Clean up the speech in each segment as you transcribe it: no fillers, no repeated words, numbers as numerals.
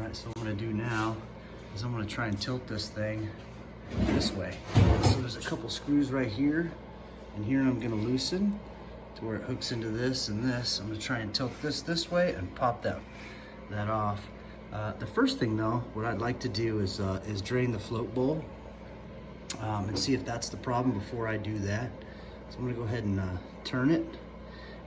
right, so what I'm gonna do now is I'm gonna try and tilt this thing this way. So there's a couple screws right here, and here I'm gonna loosen to where it hooks into this and this. I'm gonna try and tilt this way and pop that off. The first thing though, what I'd like to do is drain the float bowl and see if that's the problem before I do that. So I'm gonna go ahead and turn it,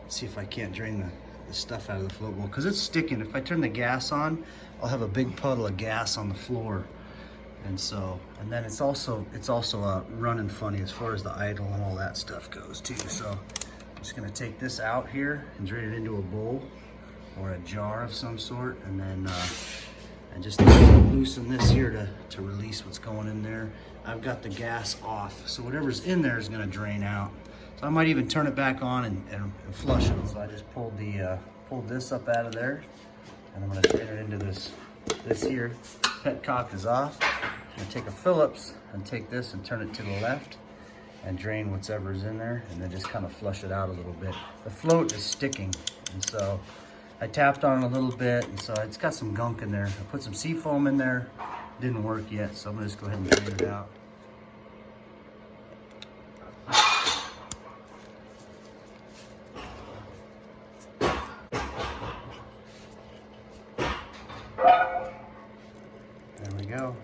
see if I can't drain the stuff out of the float bowl, because it's sticking. If I turn the gas on, I'll have a big puddle of gas on the floor. And then it's also running funny as far as the idle and all that stuff goes too. So I'm just gonna take this out here and drain it into a bowl or a jar of some sort, and then and just loosen this here to release what's going in there. I've got the gas off, so whatever's in there is gonna drain out. So I might even turn it back on and flush it. So I just pulled this up out of there, and I'm gonna drain it into this here. Petcock is off. I'm gonna take a Phillips and take this and turn it to the left and drain whatever's in there, and then just kind of flush it out a little bit. The float is sticking, and so I tapped on it a little bit, and so it's got some gunk in there. I put some seafoam in there, didn't work yet, so I'm gonna just go ahead and drain it out. There we go.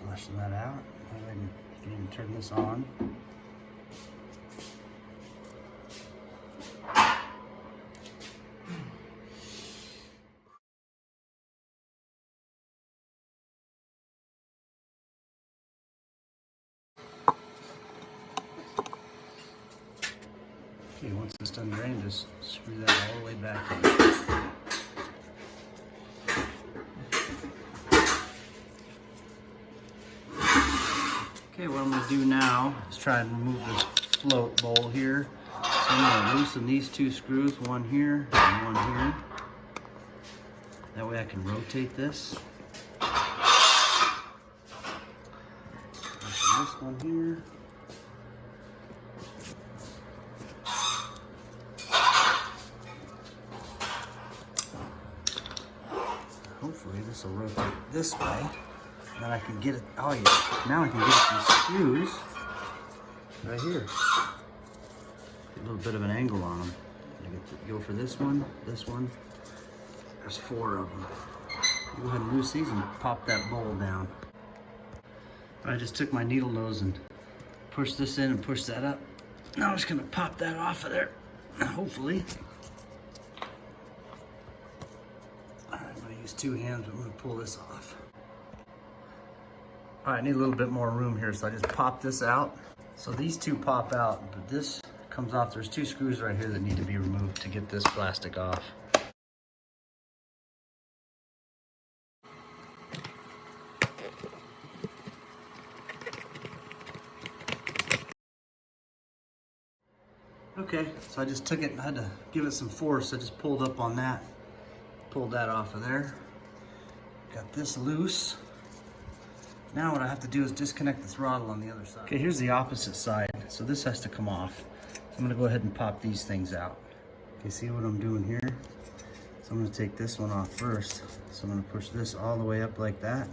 Flushing that out. Go ahead and turn this on. Okay, once it's done draining, just screw that all the way back in. Okay, what I'm gonna do now is try and remove this float bowl here. So I'm gonna loosen these two screws, one here and one here. That way I can rotate this. Loosen this one here. Hopefully this will rotate this way. Then I can get it, oh yeah, now I can get these screws right here. Get a little bit of an angle on them. I get to go for this one. There's 4 of them. Go ahead and loose these and pop that bowl down. I just took my needle nose and pushed this in and pushed that up. Now I'm just gonna pop that off of there, hopefully. I'm gonna use 2 hands, but I'm gonna pull this off. All right, I need a little bit more room here, so I just pop this out. So these 2 pop out, but this comes off. There's 2 screws right here that need to be removed to get this plastic off. Okay, so I just took it and I had to give it some force. I just pulled up on that, pulled that off of there. Got this loose. Now what I have to do is disconnect the throttle on the other side. Okay, here's the opposite side. So this has to come off. So I'm gonna go ahead and pop these things out. Okay, see what I'm doing here? So I'm gonna take this one off first. So I'm gonna push this all the way up like that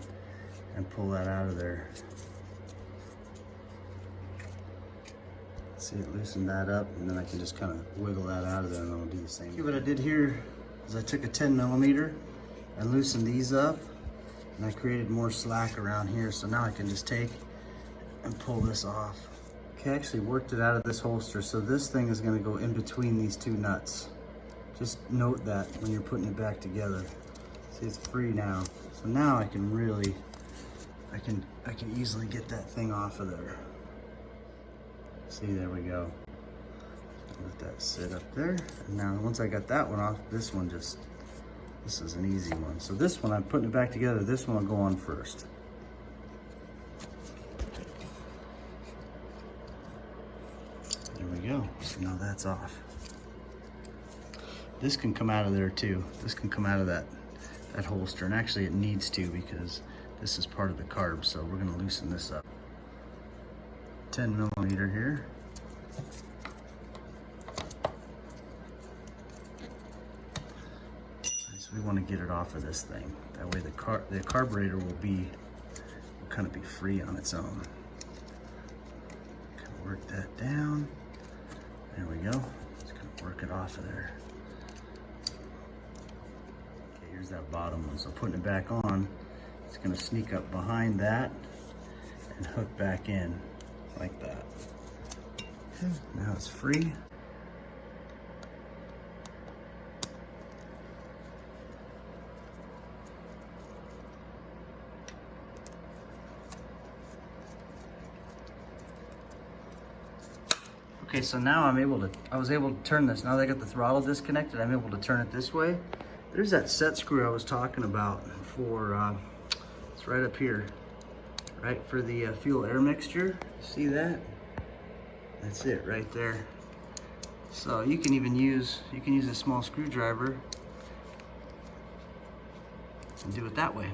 and pull that out of there. See, it loosened that up, and then I can just kind of wiggle that out of there, and then I'll do the same. Okay, what I did here is I took a 10mm and loosened these up, and I created more slack around here, so now I can just take and pull this off. Okay, I actually worked it out of this holster, so this thing is gonna go in between these 2 nuts. Just note that when you're putting it back together. See, it's free now. So now I can really, I can easily get that thing off of there. See, there we go. Let that sit up there. And now once I got that one off, this is an easy one. So this one, I'm putting it back together. This one will go on first. There we go. So now that's off. This can come out of there too. This can come out of that holster, and actually it needs to, because This is part of the carb, so we're gonna loosen this up. 10mm here. So we want to get it off of this thing. That way the carburetor will kind of be free on its own. Kind of work that down. There we go. Just kind of work it off of there. Okay, here's that bottom one. So putting it back on, it's going to sneak up behind that and hook back in like that. Okay, now it's free. Okay, so now I was able to turn this. Now that I got the throttle disconnected, I'm able to turn it this way. There's that set screw I was talking about for, it's right up here, right, for the fuel air mixture. See that? That's it right there. So you can even use, a small screwdriver and do it that way.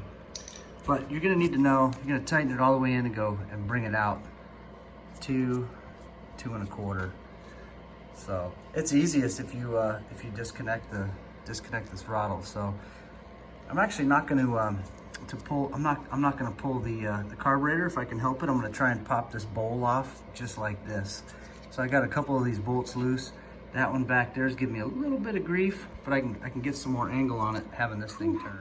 But you're gonna need to know, you're gonna tighten it all the way in and bring it out to 2 1/4. So it's easiest if you disconnect the throttle. So I'm actually not going to pull. I'm not going to pull the carburetor if I can help it. I'm going to try and pop this bowl off just like this. So I got a couple of these bolts loose. That one back there is giving me a little bit of grief, but I can get some more angle on it having this thing turned.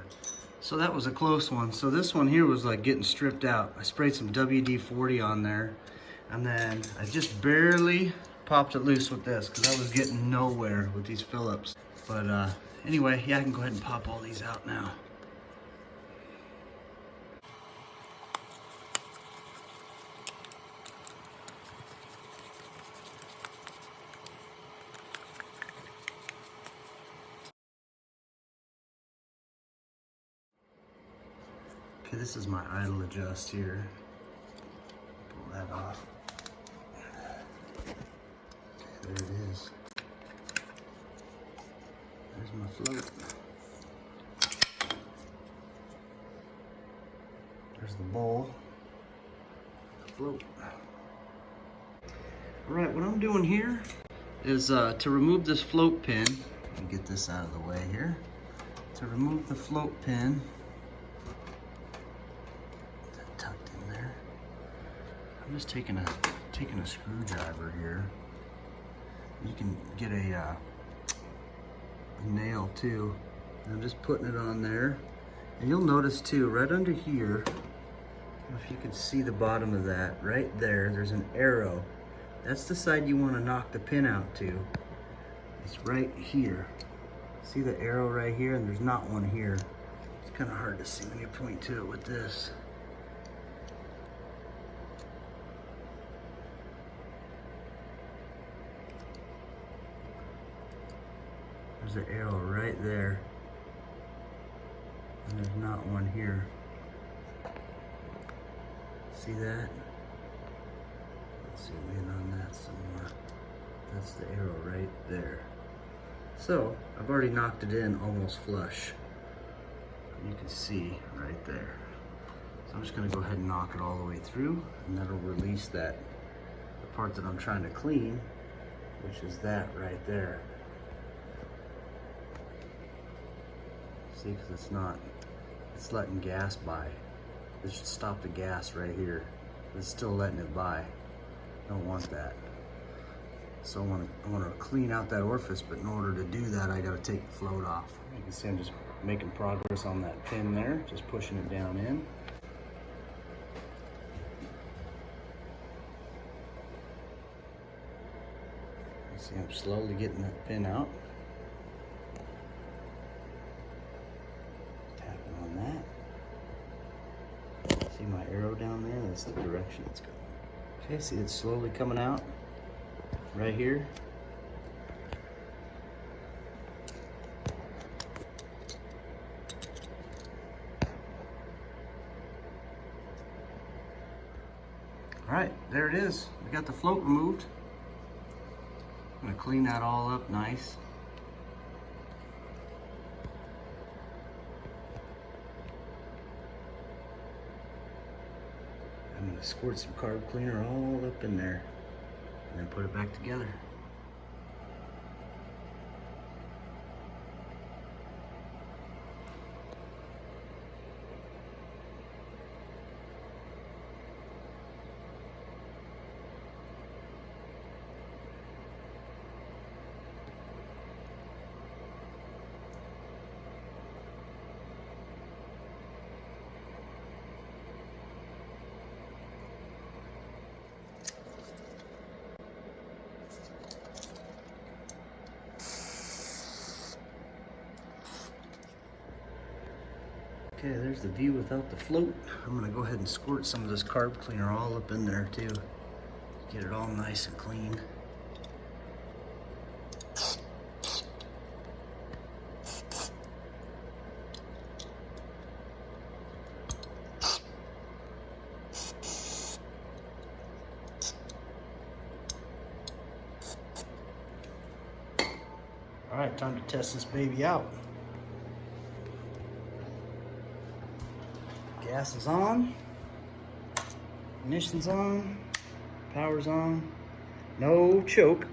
So that was a close one. So this one here was like getting stripped out. I sprayed some WD-40 on there. And then I just barely popped it loose with this because I was getting nowhere with these Phillips. But anyway, yeah, I can go ahead and pop all these out now. Okay, this is my idle adjust here. Pull that off. There it is. There's my float. There's the bowl. Float. All right, what I'm doing here is to remove this float pin. Let me get this out of the way here. To remove the float pin. That tucked in there. I'm just taking a screwdriver here. You can get a nail too. And I'm just putting it on there. And you'll notice too, right under here, if you can see the bottom of that, right there's an arrow. That's the side you want to knock the pin out to. It's right here. See the arrow right here? And there's not one here. It's kind of hard to see when you point to it with this. There's an arrow right there. And there's not one here. See that? Let's zoom in on that some more. That's the arrow right there. So I've already knocked it in almost flush. You can see right there. So I'm just gonna go ahead and knock it all the way through, and that'll release the part that I'm trying to clean, which is that right there. See, because it's letting gas by. This should stop the gas right here. It's still letting it by. Don't want that. So I want to clean out that orifice, but in order to do that, I got to take the float off. You can see I'm just making progress on that pin there, just pushing it down in. You see I'm slowly getting that pin out. See my arrow down there? That's the direction it's going. Okay, see it's slowly coming out right here. All right, there it is. We got the float removed. I'm gonna clean that all up nice. Squirt some carb cleaner all up in there and then put it back together. Okay, there's the view without the float. I'm gonna go ahead and squirt some of this carb cleaner all up in there too. Get it all nice and clean. All right, time to test this baby out. Gas is on, ignition's on, power's on, no choke.